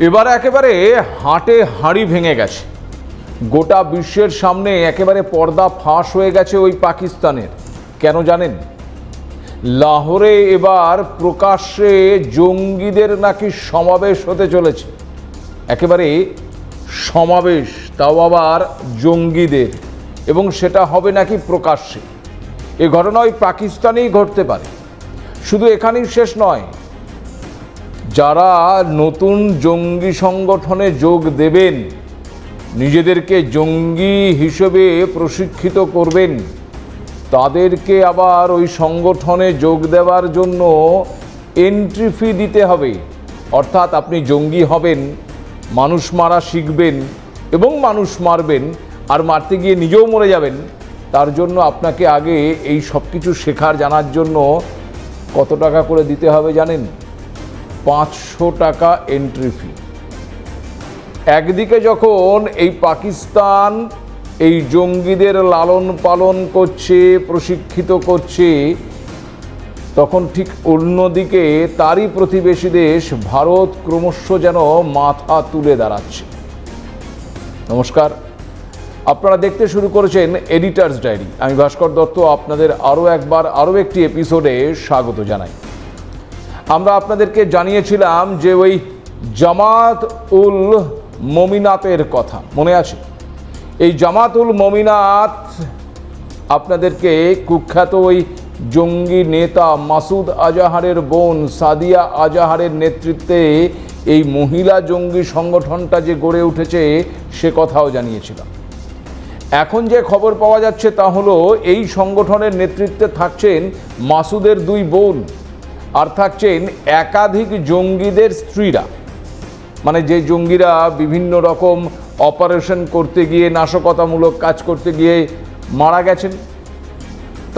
এবার একেবারে হাটে হাঁড়ি ভেঙে গেছে। গোটা বিশ্বের সামনে একেবারে পর্দা ফাঁস হয়ে গেছে ওই পাকিস্তানের। কেন জানেন? লাহোরে এবার প্রকাশ্যে জঙ্গিদের নাকি সমাবেশ হতে চলেছে। একেবারে সমাবেশ, তাও আবার জঙ্গিদের, এবং সেটা হবে নাকি প্রকাশ্যে। এ ঘটনা ওই পাকিস্তানেই ঘটতে পারে। শুধু এখানেই শেষ নয়, যারা নতুন জঙ্গি সংগঠনে যোগ দেবেন, নিজেদেরকে জঙ্গি হিসেবে প্রশিক্ষিত করবেন, তাদেরকে আবার ওই সংগঠনে যোগ দেওয়ার জন্য এন্ট্রি ফি দিতে হবে। অর্থাৎ আপনি জঙ্গি হবেন, মানুষ মারা শিখবেন এবং মানুষ মারবেন, আর মারতে গিয়ে নিজেও মরে যাবেন। তার জন্য আপনাকে আগে এই সব কিছু শেখার জানার জন্য কত টাকা করে দিতে হবে জানেন? 500 টাকা এন্ট্রি ফি। একদিকে যখন এই পাকিস্তান এই জঙ্গিদের লালন পালন করছে, প্রশিক্ষিত করছে, তখন ঠিক অন্যদিকে তারই প্রতিবেশী দেশ ভারত ক্রমশ যেন মাথা তুলে দাঁড়াচ্ছে। নমস্কার, আপনারা দেখতে শুরু করেছেন এডিটার্স ডায়েরি। আমি ভাস্কর দত্ত আপনাদের আরও একটি এপিসোডে স্বাগত জানাই। আমরা আপনাদেরকে জানিয়েছিলাম যে ওই জামাত উল মমিনাতের কথা মনে আছে? এই জামাত উল মমিনাত আপনাদেরকে কুখ্যাত ওই জঙ্গি নেতা মাসুদ আজাহারের বোন সাদিয়া আজাহারের নেতৃত্বে এই মহিলা জঙ্গি সংগঠনটা যে গড়ে উঠেছে সে কথাও জানিয়েছিলাম। এখন যে খবর পাওয়া যাচ্ছে তা হলো এই সংগঠনের নেতৃত্বে থাকছেন মাসুদের 2 বোন, আর থাকছেন একাধিক জঙ্গিদের স্ত্রীরা। মানে যে জঙ্গিরা বিভিন্ন রকম অপারেশন করতে গিয়ে, নাশকতামূলক কাজ করতে গিয়ে মারা গেছেন,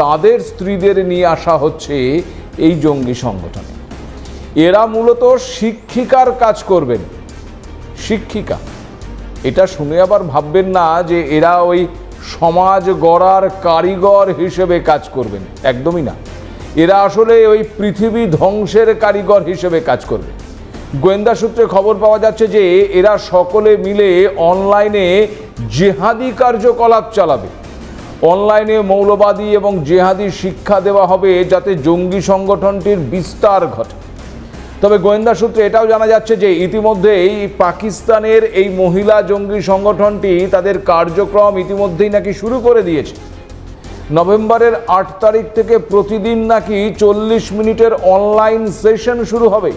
তাদের স্ত্রীদের নিয়ে আসা হচ্ছে এই জঙ্গি সংগঠনে। এরা মূলত শিক্ষিকার কাজ করবেন। শিক্ষিকা, এটা শুনে আবার ভাববেন না যে এরা ওই সমাজ গড়ার কারিগর হিসেবে কাজ করবেন, একদমই না। এরা আসলে ওই পৃথিবী ধ্বংসের কারিগর হিসেবে কাজ করবে। গোয়েন্দা সূত্রে খবর পাওয়া যাচ্ছে যে এরা সকলে মিলে অনলাইনে জেহাদি কার্যকলাপ চালাবে। অনলাইনে মৌলবাদী এবং জেহাদি শিক্ষা দেওয়া হবে যাতে জঙ্গি সংগঠনটির বিস্তার ঘটে। তবে গোয়েন্দা সূত্রে এটাও জানা যাচ্ছে যে ইতিমধ্যেই পাকিস্তানের এই মহিলা জঙ্গি সংগঠনটি তাদের কার্যক্রম ইতিমধ্যেই নাকি শুরু করে দিয়েছে। নভেম্বরের 8 তারিখ থেকে প্রতিদিন নাকি 40 মিনিটের অনলাইন সেশন শুরু হবে।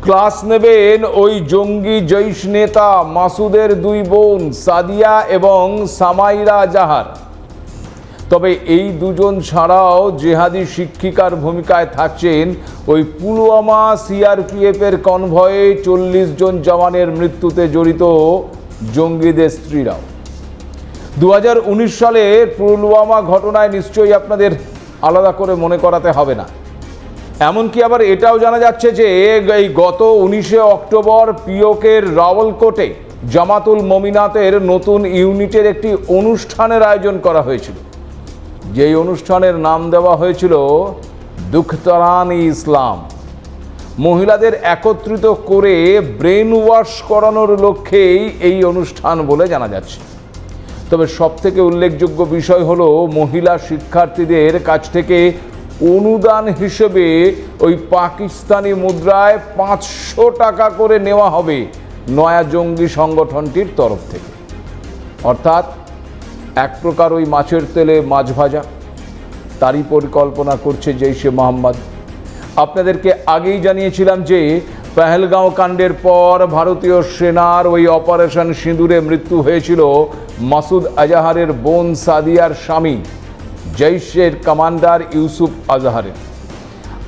ক্লাস নেবেন ওই জঙ্গি জৈশ নেতা মাসুদের 2 বোন সাদিয়া এবং সামাইরা জাহার। তবে এই দুজন ছাড়াও জেহাদি শিক্ষিকার ভূমিকায় থাকছেন ওই পুলওয়ামা সিআরপিএফের কনভয়ে 40 জন জওয়ানের মৃত্যুতে জড়িত জঙ্গিদের স্ত্রীরাও। 2019 সালের পুলওয়ামা ঘটনায় নিশ্চয়ই আপনাদের আলাদা করে মনে করাতে হবে না। এমনকি আবার এটাও জানা যাচ্ছে যে এই গত 19শে অক্টোবর পিওকের রাওয়ালকোটে জামাতুল মমিনাতের নতুন ইউনিটের একটি অনুষ্ঠানের আয়োজন করা হয়েছিল, যেই অনুষ্ঠানের নাম দেওয়া হয়েছিল দুখতারান-ই ইসলাম। মহিলাদের একত্রিত করে ব্রেন ওয়াশ করানোর লক্ষ্যেই এই অনুষ্ঠান বলে জানা যাচ্ছে। তবে সবথেকে উল্লেখযোগ্য বিষয় হলো মহিলা শিক্ষার্থীদের কাছ থেকে অনুদান হিসেবে ওই পাকিস্তানি মুদ্রায় 500 টাকা করে নেওয়া হবে নয়া জঙ্গি সংগঠনটির তরফ থেকে। অর্থাৎ এক প্রকার ওই মাছের তেলে মাছ ভাজা, তারই পরিকল্পনা করছে জৈশে মোহাম্মদ। আপনাদেরকে আগেই জানিয়েছিলাম যে পেহেলগাঁও কাণ্ডের পর ভারতীয় সেনার ওই অপারেশন সিঁদুরে মৃত্যু হয়েছিল মাসুদ আজাহারের বোন সাদিয়ার স্বামী জৈশের কমান্ডার ইউসুফ আজহারের।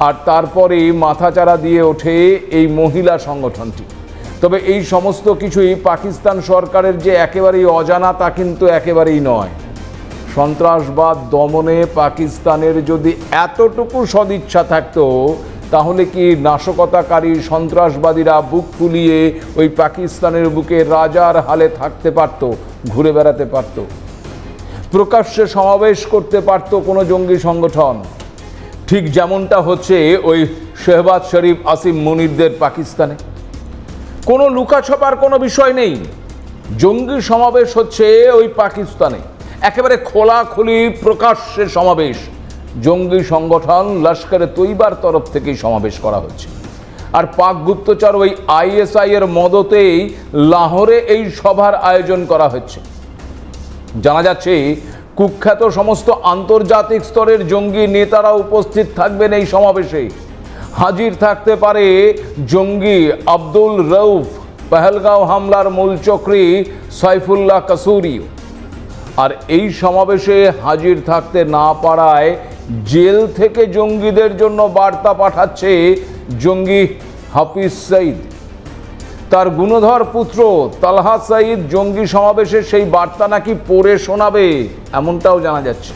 আর তারপরেই মাথাচাড়া দিয়ে ওঠে এই মহিলা সংগঠনটি। তবে এই সমস্ত কিছুই পাকিস্তান সরকারের যে একেবারেই অজানা তা কিন্তু একেবারেই নয়। সন্ত্রাসবাদ দমনে পাকিস্তানের যদি এতটুকু সদিচ্ছা থাকতো, তাহলে কি নাশকতাকারী সন্ত্রাসবাদীরা বুক ফুলিয়ে ওই পাকিস্তানের বুকে রাজার হালে থাকতে পারত, ঘুরে বেড়াতে পারত, প্রকাশ্যে সমাবেশ করতে পারত কোনো জঙ্গি সংগঠন? ঠিক যেমনটা হচ্ছে ওই শেহবাজ শরীফ, আসিম মুনিরদের পাকিস্তানে। কোনো লুকাছপার কোনো বিষয় নেই। জঙ্গি সমাবেশ হচ্ছে ওই পাকিস্তানে, একেবারে খোলাখুলি প্রকাশ্যে সমাবেশ। জঙ্গি সংগঠন লস্করে তৈবার তরফ থেকেই সমাবেশ করা হচ্ছে। আর পাক গুপ্তচর ওই ISI এর মদতেই লাহোরে এই সভার আয়োজন করা হচ্ছে। জানা যাচ্ছে কুখ্যাত সমস্ত আন্তর্জাতিক স্তরের জঙ্গি নেতারা উপস্থিত থাকবেন এই সমাবেশে। হাজির থাকতে পারে জঙ্গি আব্দুল রউফ, পহেলগাঁও হামলার মূল চক্রী সাইফুল্লাহ কাসুরি। আর এই সমাবেশে হাজির থাকতে না পারায় জেল থেকে জঙ্গিদের জন্য বার্তা পাঠাচ্ছে জঙ্গি হাফিজ সঈদ। তার গুণধর পুত্র তালহা সঈদ জঙ্গি সমাবেশে সেই বার্তা নাকি পড়ে শোনাবে, এমনটাও জানা যাচ্ছে।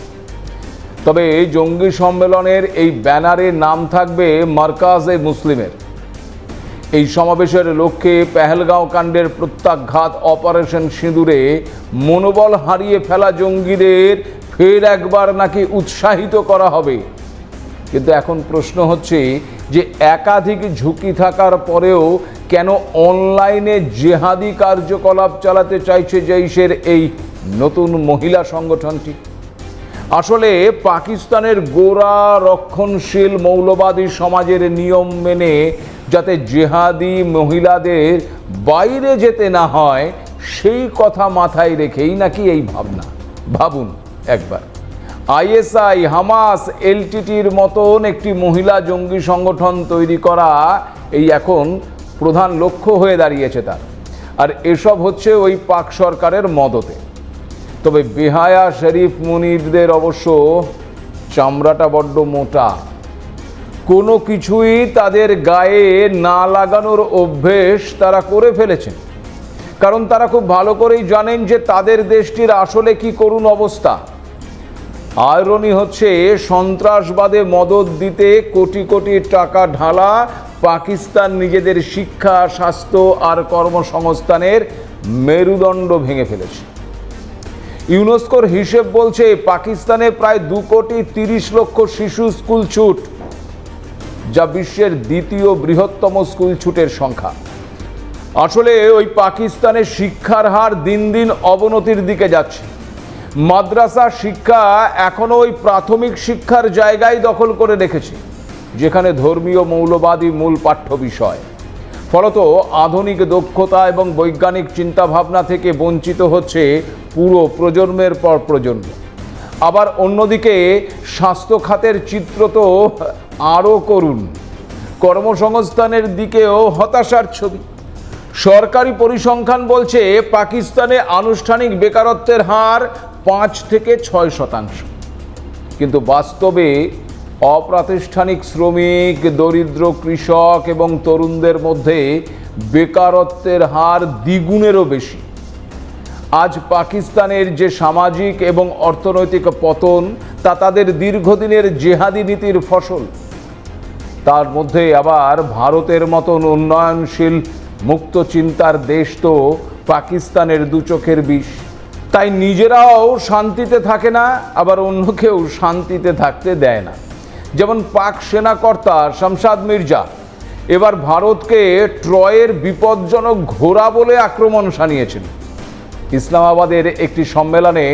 তবে এই জঙ্গি সম্মেলনের এই ব্যানারে নাম থাকবে মার্কাজে মুসলিমের। এই সমাবেশের লক্ষ্যে পেহেলগাঁও কাণ্ডের প্রত্যাঘাত অপারেশন সিঁদুরে মনোবল হারিয়ে ফেলা জঙ্গিদের ফের একবার নাকি উৎসাহিত করা হবে। কিন্তু এখন প্রশ্ন হচ্ছে যে একাধিক ঝুঁকি থাকার পরেও কেন অনলাইনে জেহাদি কার্যকলাপ চালাতে চাইছে জৈশের এই নতুন মহিলা সংগঠনটি? আসলে পাকিস্তানের গোড়া রক্ষণশীল মৌলবাদী সমাজের নিয়ম মেনে যাতে জেহাদি মহিলাদের বাইরে যেতে না হয় সেই কথা মাথায় রেখেই নাকি এই ভাবনা। ভাবুন একবার, ISI, হামাস, LTTর মতন একটি মহিলা জঙ্গি সংগঠন তৈরি করা এই এখন প্রধান লক্ষ্য হয়ে দাঁড়িয়েছে তার। আর এসব হচ্ছে ওই পাক সরকারের মদতে। তবে বেহায়া শরীফ মুনিরদের অবশ্য চামড়াটা বড্ড মোটা। কোনো কিছুই তাদের গায়ে না লাগানোর অভ্যেস তারা করে ফেলেছেন, কারণ তারা খুব ভালো করেই জানেন যে তাদের দেশটির আসলে কি করুণ অবস্থা। আয়রনি হচ্ছে সন্ত্রাসবাদে মদদ দিতে কোটি কোটি টাকা ঢালা পাকিস্তান নিজেদের শিক্ষা, স্বাস্থ্য আর কর্মসংস্থানের মেরুদণ্ড ভেঙে ফেলেছে। ইউনেস্কোর হিসেব বলছে পাকিস্তানে প্রায় 2,30,00,000 শিশু স্কুল ছুট, যা বিশ্বের দ্বিতীয় বৃহত্তম স্কুল ছুটের সংখ্যা। আসলে ওই পাকিস্তানের শিক্ষার হার দিন দিন অবনতির দিকে যাচ্ছে। মাদ্রাসা শিক্ষা এখনো ওই প্রাথমিক শিক্ষার জায়গায় দখল করে রেখেছে, যেখানে ধর্মীয় মৌলবাদী মূল পাঠ্য বিষয়। ফলত আধুনিক দক্ষতা এবং বৈজ্ঞানিক চিন্তাভাবনা থেকে বঞ্চিত হচ্ছে পুরো প্রজন্মের পর প্রজন্ম। আবার অন্যদিকে স্বাস্থ্য খাতের চিত্র তো আরও করুণ। কর্মসংস্থানের দিকেও হতাশার ছবি। সরকারি পরিসংখ্যান বলছে পাকিস্তানে আনুষ্ঠানিক বেকারত্বের হার 5 থেকে 6%, কিন্তু বাস্তবে অপ্রাতিষ্ঠানিক শ্রমিক, দরিদ্র কৃষক এবং তরুণদের মধ্যে বেকারত্বের হার দ্বিগুণেরও বেশি। আজ পাকিস্তানের যে সামাজিক এবং অর্থনৈতিক পতন তা তাদের দীর্ঘদিনের জেহাদি নীতির ফসল। তার মধ্যে আবার ভারতের মতন উন্নয়নশীল মুক্ত চিন্তার দেশ তো পাকিস্তানের দু চোখের বিষ। তাই নিজেরাও শান্তিতে থাকে না, আবার অন্যকেও শান্তিতে থাকতে দেয় না। যেমন পাক সেনাকর্তা শামশাদ মির্জা এবার ভারতকে ট্রয়ের বিপজ্জনক ঘোড়া বলে আক্রমণ শানিয়েছিল। ইসলামাবাদের একটি সম্মেলনে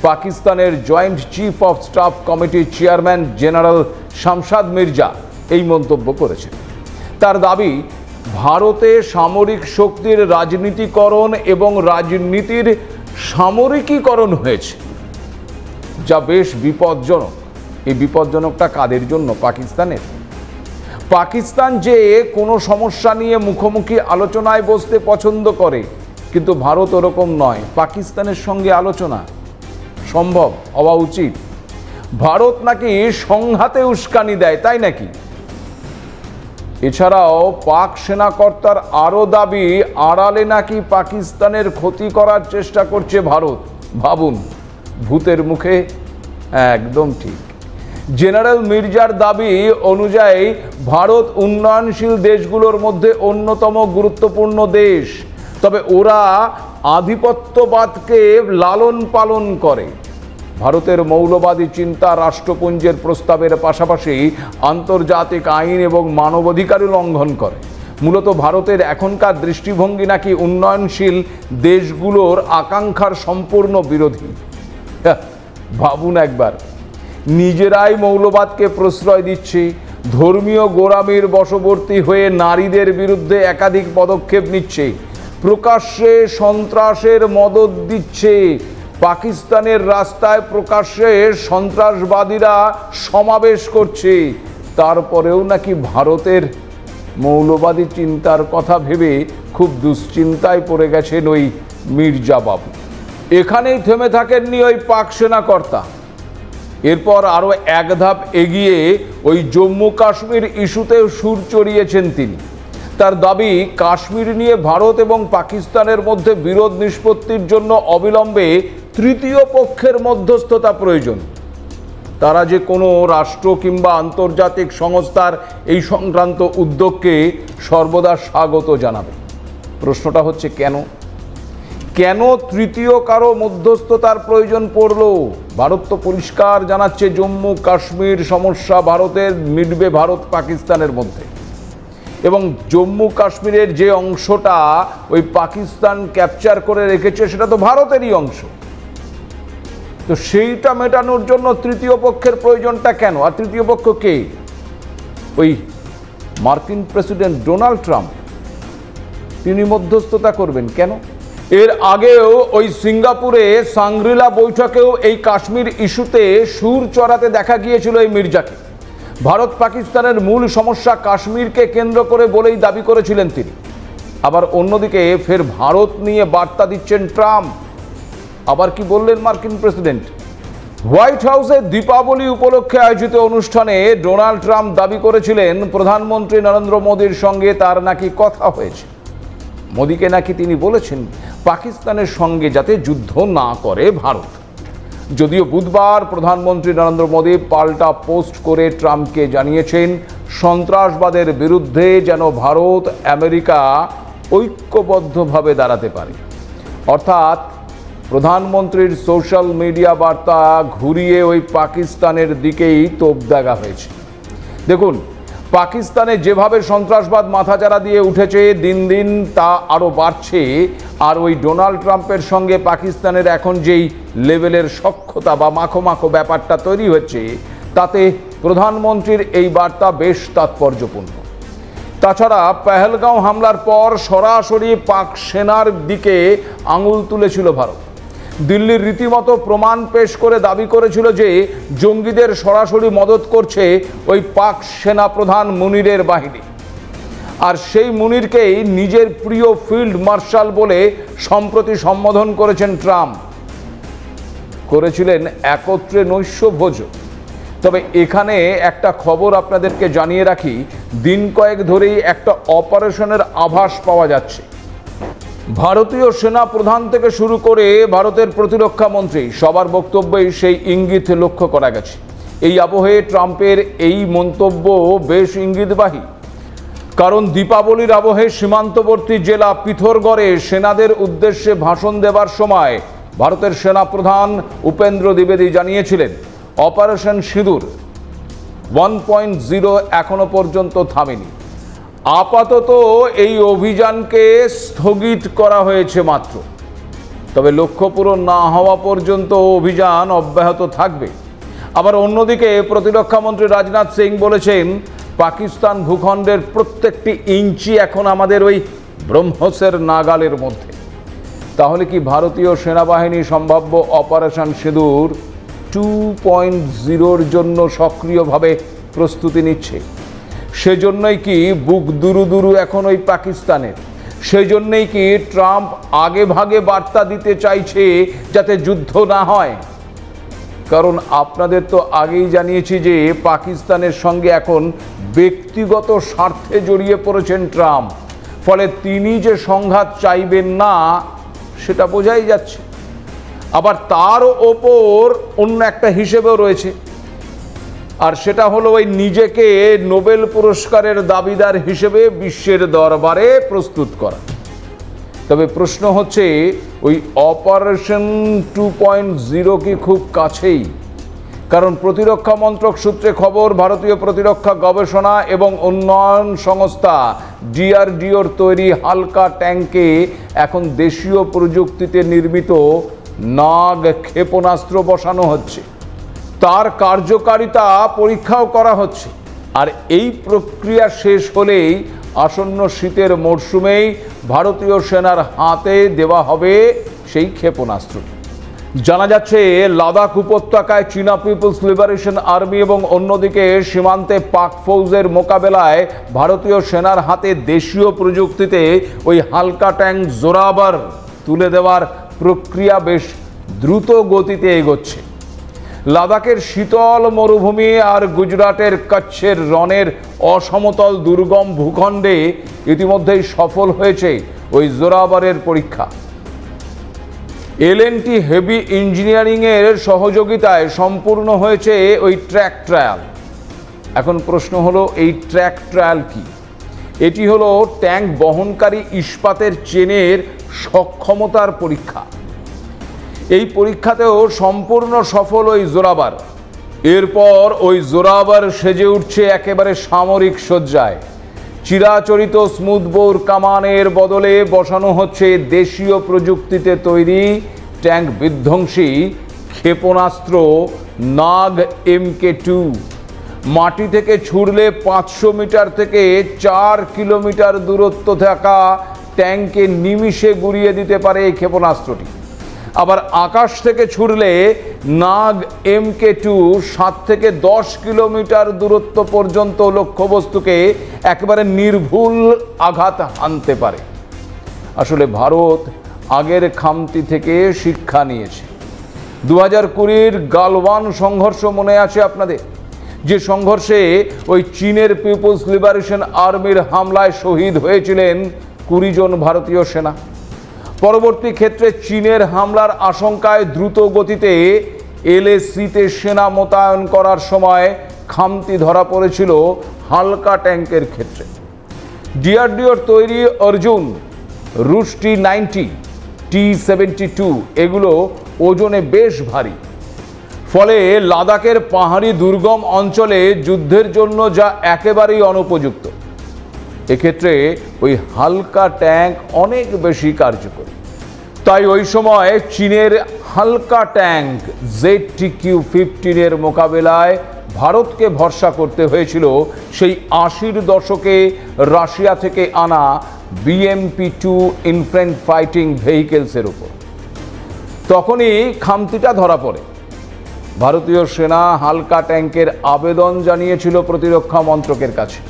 পাকিস্তানের জয়েন্ট চিফ অফ স্টাফ কমিটির চেয়ারম্যান জেনারেল শামশাদ মির্জা এই মন্তব্য করেছেন। তার দাবি, ভারতে সামরিক শক্তির রাজনীতিকরণ এবং রাজনীতির সামরিকীকরণ হয়েছে, যা বেশ বিপজ্জনক। এই বিপজ্জনকটা কাদের জন্য? পাকিস্তানের। পাকিস্তান যে কোনো সমস্যা নিয়ে মুখোমুখি আলোচনায় বসতে পছন্দ করে, কিন্তু ভারত ওরকম নয়। পাকিস্তানের সঙ্গে আলোচনা সম্ভব হওয়া উচিত। ভারত নাকি সংঘাতে উস্কানি দেয়, তাই নাকি? এছাড়াও পাক সেনাকর্তার আরও দাবি, আড়ালে নাকি পাকিস্তানের ক্ষতি করার চেষ্টা করছে ভারত। ভাবুন, ভূতের মুখে একদম ঠিক। জেনারেল মির্জার দাবি অনুযায়ী ভারত উন্নয়নশীল দেশগুলোর মধ্যে অন্যতম গুরুত্বপূর্ণ দেশ, তবে ওরা আধিপত্যবাদকে লালন পালন করে। ভারতের মৌলবাদী চিন্তা রাষ্ট্রপুঞ্জের প্রস্তাবের পাশাপাশি আন্তর্জাতিক আইন এবং মানবাধিকারও লঙ্ঘন করে। মূলত ভারতের এখনকার দৃষ্টিভঙ্গি নাকি উন্নয়নশীল দেশগুলোর আকাঙ্ক্ষার সম্পূর্ণ বিরোধী। ভাবুন একবার, নিজেরাই মৌলবাদকে প্রশ্রয় দিচ্ছে, ধর্মীয় গোঁড়ামির বশবর্তী হয়ে নারীদের বিরুদ্ধে একাধিক পদক্ষেপ নিচ্ছে, প্রকাশ্যে সন্ত্রাসের মদদ দিচ্ছে, পাকিস্তানের রাস্তায় প্রকাশ্যে সন্ত্রাসবাদীরা সমাবেশ করছে, তারপরেও নাকি ভারতের মৌলবাদী চিন্তার কথা ভেবে খুব দুশ্চিন্তায় পড়ে গেছেন ওই মির্জা বাবু। এখানেই থেমে থাকেননি ওই পাক সেনাকর্তা, এরপর আরও এক ধাপ এগিয়ে ওই জম্মু কাশ্মীর ইস্যুতেও সুর চড়িয়েছেন তিনি। তার দাবি, কাশ্মীর নিয়ে ভারত এবং পাকিস্তানের মধ্যে বিরোধ নিষ্পত্তির জন্য অবিলম্বে তৃতীয় পক্ষের মধ্যস্থতা প্রয়োজন। তারা যে কোনো রাষ্ট্র কিংবা আন্তর্জাতিক সংস্থার এই সংক্রান্ত উদ্যোগকে সর্বদা স্বাগত জানাবে। প্রশ্নটা হচ্ছে কেন তৃতীয় কারো মধ্যস্থতার প্রয়োজন পড়ল? ভারত তো পরিষ্কার জানাচ্ছে জম্মু কাশ্মীর সমস্যা ভারতের, মিটবে ভারত পাকিস্তানের মধ্যে, এবং জম্মু কাশ্মীরের যে অংশটা ওই পাকিস্তান ক্যাপচার করে রেখেছে সেটা তো ভারতেরই অংশ। তো সেইটা মেটানোর জন্য তৃতীয় পক্ষের প্রয়োজনটা কেন? আর তৃতীয় পক্ষ কে? ওই মার্কিন প্রেসিডেন্ট ডোনাল্ড ট্রাম্প, তিনি মধ্যস্থতা করবেন কেন? এর আগেও ওই সিঙ্গাপুরে সাংগ্রিলা বৈঠকেও এই কাশ্মীর ইস্যুতে সুর চড়াতে দেখা গিয়েছিল এই মির্জাকে। ভারত পাকিস্তানের মূল সমস্যা কাশ্মীরকে কেন্দ্র করে বলেই দাবি করেছিলেন তিনি। আবার অন্যদিকে ফের ভারত নিয়ে বার্তা দিচ্ছেন ট্রাম্প। আবার কি বললেন মার্কিন প্রেসিডেন্ট? হোয়াইট হাউসে দীপাবলি উপলক্ষে আয়োজিত অনুষ্ঠানে ডোনাল্ড ট্রাম্প দাবি করেছিলেন প্রধানমন্ত্রী নরেন্দ্র মোদীর সঙ্গে তার নাকি কথা হয়েছে। মোদীকে নাকি তিনি বলেছেন পাকিস্তানের সঙ্গে যাতে যুদ্ধ না করে ভারত। যদিও বুধবার প্রধানমন্ত্রী নরেন্দ্র মোদী পাল্টা পোস্ট করে ট্রাম্পকে জানিয়েছেন সন্ত্রাসবাদের বিরুদ্ধে যেন ভারত আমেরিকা ঐক্যবদ্ধভাবে দাঁড়াতে পারে। অর্থাৎ প্রধানমন্ত্রীর সোশ্যাল মিডিয়া বার্তা ঘুরিয়ে ওই পাকিস্তানের দিকেই তোপ দাগা হয়েছে। দেখুন, পাকিস্তানে যেভাবে সন্ত্রাসবাদ মাথাচাড়া দিয়ে উঠেছে, দিন দিন তা আরও বাড়ছে। আর ওই ডোনাল্ড ট্রাম্পের সঙ্গে পাকিস্তানের এখন যেই লেভেলের সখ্যতা বা মাখো ব্যাপারটা তৈরি হচ্ছে, তাতে প্রধানমন্ত্রীর এই বার্তা বেশ তাৎপর্যপূর্ণ। তাছাড়া পেহেলগাঁও হামলার পর সরাসরি পাক সেনার দিকে আঙুল তুলেছিল ভারত। দিল্লির রীতিমতো প্রমাণ পেশ করে দাবি করেছিল যে জঙ্গিদের সরাসরি মদত করছে ওই পাক সেনা প্রধান মুনিরের বাহিনী। আর সেই মুনিরকেই নিজের প্রিয় ফিল্ড মার্শাল বলে সম্প্রতি সম্বোধন করেছেন ট্রাম্প। করেছিলেন একত্রে নৈশভোজ। তবে এখানে একটা খবর আপনাদেরকে জানিয়ে রাখি, দিন কয়েক ধরেই একটা অপারেশনের আভাস পাওয়া যাচ্ছে। ভারতীয় সেনা প্রধান থেকে শুরু করে ভারতের প্রতিরক্ষা মন্ত্রী সবার বক্তব্যেই সেই ইঙ্গিত লক্ষ্য করা গেছে। এই আবহে ট্রাম্পের এই মন্তব্য বেশ ইঙ্গিতবাহী। কারণ দীপাবলির আবহে সীমান্তবর্তী জেলা পিথোরগড়ে সেনাদের উদ্দেশ্যে ভাষণ দেবার সময় ভারতের সেনা প্রধান উপেন্দ্র দ্বিবেদী জানিয়েছিলেন অপারেশন সিঁদুর 1.0 এখনো পর্যন্ত থামেনি। আপাতত এই অভিযানকে স্থগিত করা হয়েছে মাত্র, তবে লক্ষ্য পূরণ না হওয়া পর্যন্ত অভিযান অব্যাহত থাকবে। আবার অন্যদিকে প্রতিরক্ষামন্ত্রী রাজনাথ সিং বলেছেন পাকিস্তান ভূখণ্ডের প্রত্যেকটি ইঞ্চি এখন আমাদের ওই ব্রহ্মসের নাগালের মধ্যে। তাহলে কি ভারতীয় সেনাবাহিনী সম্ভাব্য অপারেশন সিঁদুর 2.0-র জন্য সক্রিয়ভাবে প্রস্তুতি নিচ্ছে? সেজন্যই কি বুক দুরু এখন ওই পাকিস্তানের? সেই জন্যই কি ট্রাম্প আগে ভাগে বার্তা দিতে চাইছে যাতে যুদ্ধ না হয়? কারণ আপনাদের তো আগেই জানিয়েছি যে পাকিস্তানের সঙ্গে এখন ব্যক্তিগত স্বার্থে জড়িয়ে পড়েছেন ট্রাম্প। ফলে তিনি যে সংঘাত চাইবেন না সেটা বোঝাই যাচ্ছে। আবার তার ওপর অন্য একটা হিসেবেও রয়েছে, আর সেটা হলো ওই নিজেকে নোবেল পুরস্কারের দাবিদার হিসেবে বিশ্বের দরবারে প্রস্তুত করা। তবে প্রশ্ন হচ্ছে ওই অপারেশন 2.0 কি খুব কাছেই? কারণ প্রতিরক্ষা মন্ত্রক সূত্রে খবর, ভারতীয় প্রতিরক্ষা গবেষণা এবং উন্নয়ন সংস্থা ডিআরডিওর তৈরি হালকা ট্যাঙ্কে এখন দেশীয় প্রযুক্তিতে নির্মিত নাগ ক্ষেপণাস্ত্র বসানো হচ্ছে। তার কার্যকারিতা পরীক্ষাও করা হচ্ছে। আর এই প্রক্রিয়া শেষ হলেই আসন্ন শীতের মরশুমেই ভারতীয় সেনার হাতে দেওয়া হবে সেই ক্ষেপণাস্ত্রটি। জানা যাচ্ছে লাদাখ উপত্যকায় চীনা পিপলস লিবারেশন আর্মি এবং অন্যদিকে সীমান্তে পাক ফৌজের মোকাবেলায় ভারতীয় সেনার হাতে দেশীয় প্রযুক্তিতে ওই হালকা ট্যাঙ্ক জোরাবার তুলে দেওয়ার প্রক্রিয়া বেশ দ্রুত গতিতে এগোচ্ছে। লাদাখের শীতল মরুভূমি আর গুজরাটের কচ্ছের রনের অসমতল দুর্গম ভূখণ্ডে ইতিমধ্যেই সফল হয়েছে ওই জোরাবারের পরীক্ষা। এলএনটি হেভি ইঞ্জিনিয়ারিংয়ের সহযোগিতায় সম্পূর্ণ হয়েছে ওই ট্র্যাক ট্রায়াল। এখন প্রশ্ন হলো, এই ট্র্যাক ট্রায়াল কি? এটি হলো ট্যাঙ্ক বহনকারী ইস্পাতের চেনের সক্ষমতার পরীক্ষা। এই পরীক্ষাতেও সম্পূর্ণ সফল ওই জোরাবার। এরপর ওই জোরাবার সেজে উঠছে একেবারে সামরিক সজ্জায়। চিরাচরিত স্মুথবোর কামানের বদলে বসানো হচ্ছে দেশীয় প্রযুক্তিতে তৈরি ট্যাঙ্ক বিধ্বংসী ক্ষেপণাস্ত্র নাগ MK2। মাটি থেকে ছুড়লে 500 মিটার থেকে 4 কিলোমিটার দূরত্ব থাকা ট্যাঙ্কে নিমিষে গুড়িয়ে দিতে পারে এই ক্ষেপণাস্ত্রটি। আবার আকাশ থেকে ছুড়লে নাগ MK2 7 থেকে 10 কিলোমিটার দূরত্ব পর্যন্ত লক্ষ্যবস্তুকে একেবারে নির্ভুল আঘাত হানতে পারে। আসলে ভারত আগের খামতি থেকে শিক্ষা নিয়েছে। 2020 গালওয়ান সংঘর্ষ মনে আছে আপনাদের? যে সংঘর্ষে ওই চীনের পিপলস লিবারেশন আর্মির হামলায় শহীদ হয়েছিলেন 20 জন ভারতীয় সেনা। পরবর্তী ক্ষেত্রে চীনের হামলার আশঙ্কায় দ্রুত গতিতে LAC-তে সেনা মোতায়েন করার সময় খামতি ধরা পড়েছিল হালকা ট্যাঙ্কের ক্ষেত্রে। ডিআরডিওর তৈরি অর্জুন, রুশ T-90, T-72 এগুলো ওজনে বেশ ভারী। ফলে লাদাখের পাহাড়ি দুর্গম অঞ্চলে যুদ্ধের জন্য যা একেবারেই অনুপযুক্ত। এক্ষেত্রে ওই হালকা ট্যাঙ্ক অনেক বেশি কার্যকরী। তাই ওই সময় চীনের হালকা ট্যাঙ্ক ZTQ-15 মোকাবেলায় ভারতকে ভরসা করতে হয়েছিল সেই 80-র দশকে রাশিয়া থেকে আনা BMP-2 ইনফ্যান্ট ফাইটিং ভেহিকেলসের উপর। তখনই খামতিটা ধরা পড়ে। ভারতীয় সেনা হালকা ট্যাঙ্কের আবেদন জানিয়েছিল প্রতিরক্ষা মন্ত্রকের কাছে।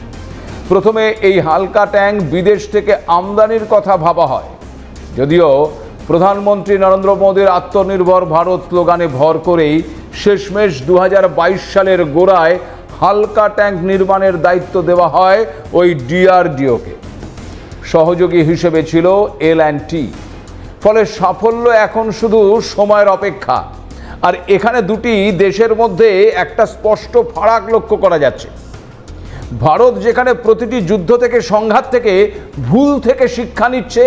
প্রথমে এই হালকা ট্যাঙ্ক বিদেশ থেকে আমদানির কথা ভাবা হয়, যদিও প্রধানমন্ত্রী নরেন্দ্র মোদীর আত্মনির্ভর ভারত স্লোগানে ভর করেই শেষমেশ 2022 সালের গোড়ায় হালকা ট্যাঙ্ক নির্মাণের দায়িত্ব দেওয়া হয় ওই ডিআরডিওকে। সহযোগী হিসেবে ছিল L&T। ফলে সাফল্য এখন শুধু সময়ের অপেক্ষা। আর এখানে দুটি দেশের মধ্যে একটা স্পষ্ট ফারাক লক্ষ্য করা যাচ্ছে। ভারত যেখানে প্রতিটি যুদ্ধ থেকে, সংঘাত থেকে, ভুল থেকে শিক্ষা নিচ্ছে,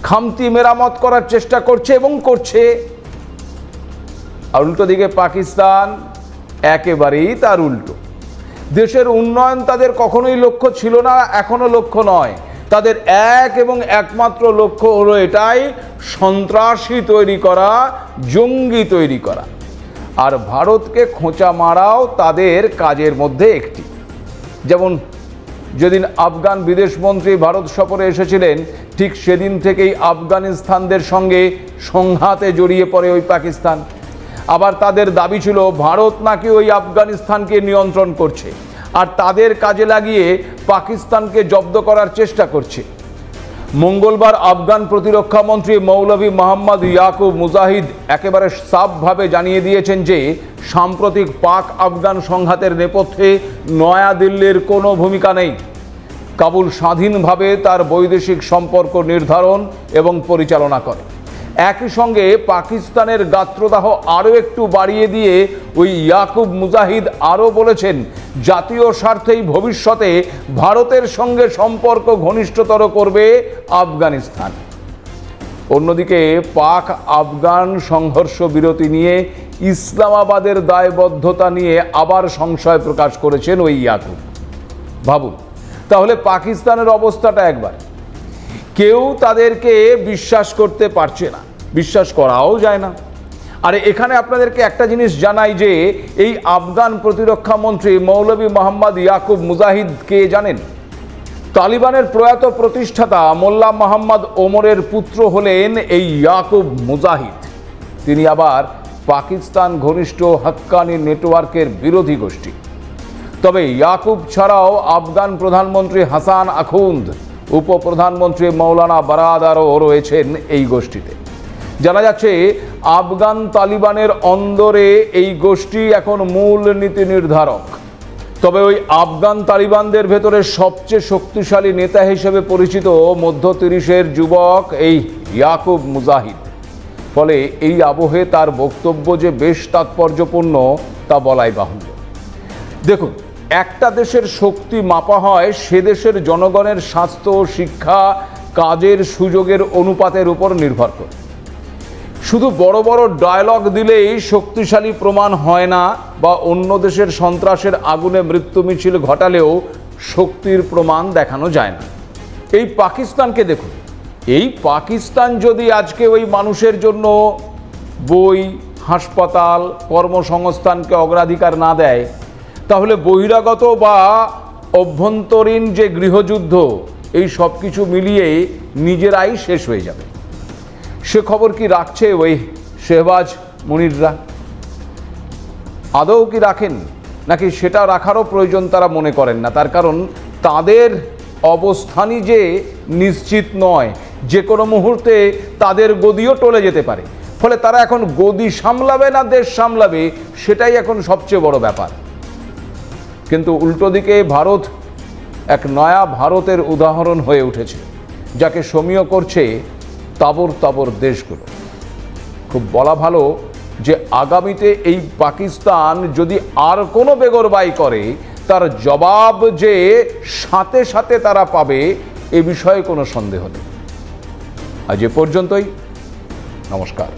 খামতি মেরামত করার চেষ্টা করছে এবং করছে, আর উল্টো দিকে পাকিস্তান একেবারেই তার উল্টো। দেশের উন্নয়ন তাদের কখনোই লক্ষ্য ছিল না, এখনো লক্ষ্য নয়। তাদের এক এবং একমাত্র লক্ষ্য হলো এটাই, সন্ত্রাসী তৈরি করা, জঙ্গি তৈরি করা। আর ভারতকে খোঁচা মারাও তাদের কাজের মধ্যে একটি। যেমন যেদিন আফগান বিদেশমন্ত্রী ভারত সফরে এসেছিলেন, ঠিক সেদিন থেকেই আফগানিস্তানদের সঙ্গে সংঘাতে জড়িয়ে পড়ে ওই পাকিস্তান। আবার তাদের দাবি ছিল ভারত নাকি ওই আফগানিস্তানকে নিয়ন্ত্রণ করছে, আর তাদের কাজে লাগিয়ে পাকিস্তানকে জব্দ করার চেষ্টা করছে। মঙ্গলবার আফগান প্রতিরক্ষা মন্ত্রী মৌলভী মোহাম্মদ ইয়াকুব মুজাহিদ একেবারে সাফভাবে জানিয়ে দিয়েছেন যে সাম্প্রতিক পাক আফগান সংঘাতের নেপথ্যে নয়াদিল্লির কোনো ভূমিকা নেই। কাবুল স্বাধীনভাবে তার বৈদেশিক সম্পর্ক নির্ধারণ এবং পরিচালনা করে। একই সঙ্গে পাকিস্তানের গাত্রদাহ আরও একটু বাড়িয়ে দিয়ে ওই ইয়াকুব মুজাহিদ আরও বলেছেন, জাতীয় স্বার্থেই ভবিষ্যতে ভারতের সঙ্গে সম্পর্ক ঘনিষ্ঠতর করবে আফগানিস্তান। অন্যদিকে পাক আফগান সংঘর্ষ বিরতি নিয়ে ইসলামাবাদের দায়বদ্ধতা নিয়ে আবার সংশয় প্রকাশ করেছেন ওই ইয়াকুব। ভাবুন, তাহলে পাকিস্তানের অবস্থাটা একবার, কেউ তাদেরকে বিশ্বাস করতে পারছে না, বিশ্বাস করাও যায় না। আর এখানে আপনাদেরকে একটা জিনিস জানাই যে এই আফগান প্রতিরক্ষা মন্ত্রী মৌলভী মোহাম্মদ ইয়াকুব মুজাহিদ কে জানেন? তালিবানের প্রয়াত প্রতিষ্ঠাতা মোল্লা মোহাম্মদ ওমরের পুত্র হলেন এই ইয়াকুব মুজাহিদ। তিনি আবার পাকিস্তান ঘনিষ্ঠ হাক্কানি নেটওয়ার্কের বিরোধী গোষ্ঠী। তবে ইয়াকুব ছাড়াও আফগান প্রধানমন্ত্রী হাসান আখুন্দ, উপপ্রধানমন্ত্রী মৌলানা বারাদারও রয়েছেন এই গোষ্ঠীতে। জানা যাচ্ছে আফগান তালিবানের অন্দরে এই গোষ্ঠী এখন মূল নীতি নির্ধারক। তবে ওই আফগান তালিবানদের ভেতরে সবচেয়ে শক্তিশালী নেতা হিসেবে পরিচিত মধ্য 30-এর যুবক এই ইয়াকুব মুজাহিদ। ফলে এই আবহে তার বক্তব্য যে বেশ তাৎপর্যপূর্ণ তা বলাই বাহুল্য। দেখুন, একটা দেশের শক্তি মাপা হয় সে দেশের জনগণের স্বাস্থ্য, শিক্ষা, কাজের সুযোগের অনুপাতের উপর নির্ভর করে। শুধু বড় বড় ডায়লগ দিলেই শক্তিশালী প্রমাণ হয় না, বা অন্য দেশের সন্ত্রাসের আগুনে মৃত্যু মিছিল ঘটালেও শক্তির প্রমাণ দেখানো যায় না। এই পাকিস্তানকে দেখুন, এই পাকিস্তান যদি আজকে ওই মানুষের জন্য বই, হাসপাতাল, কর্মসংস্থানকে অগ্রাধিকার না দেয়, তাহলে বহিরাগত বা অভ্যন্তরীণ যে গৃহযুদ্ধ, এই সব কিছু মিলিয়ে নিজেরাই শেষ হয়ে যাবে। সে খবর কি রাখছে ওই শেহবাজ মুনিররা? আদৌ কি রাখেন, নাকি সেটা রাখারও প্রয়োজন তারা মনে করেন না? তার কারণ তাদের অবস্থানই যে নিশ্চিত নয়, যে কোনো মুহূর্তে তাদের গদিও টলে যেতে পারে। ফলে তারা এখন গদি সামলাবে না দেশ সামলাবে, সেটাই এখন সবচেয়ে বড় ব্যাপার। কিন্তু উল্টো দিকে ভারত এক নয়া ভারতের উদাহরণ হয়ে উঠেছে, যাকে সমীহ করছে তাবর তাবর দেশগুলো। খুব বলা ভালো যে আগামীতে এই পাকিস্তান যদি আর কোনো বেগরবাই করে, তার জবাব যে সাথে সাথে তারা পাবে, এ বিষয়ে কোনো সন্দেহ নেই। আজ এ পর্যন্তই। নমস্কার।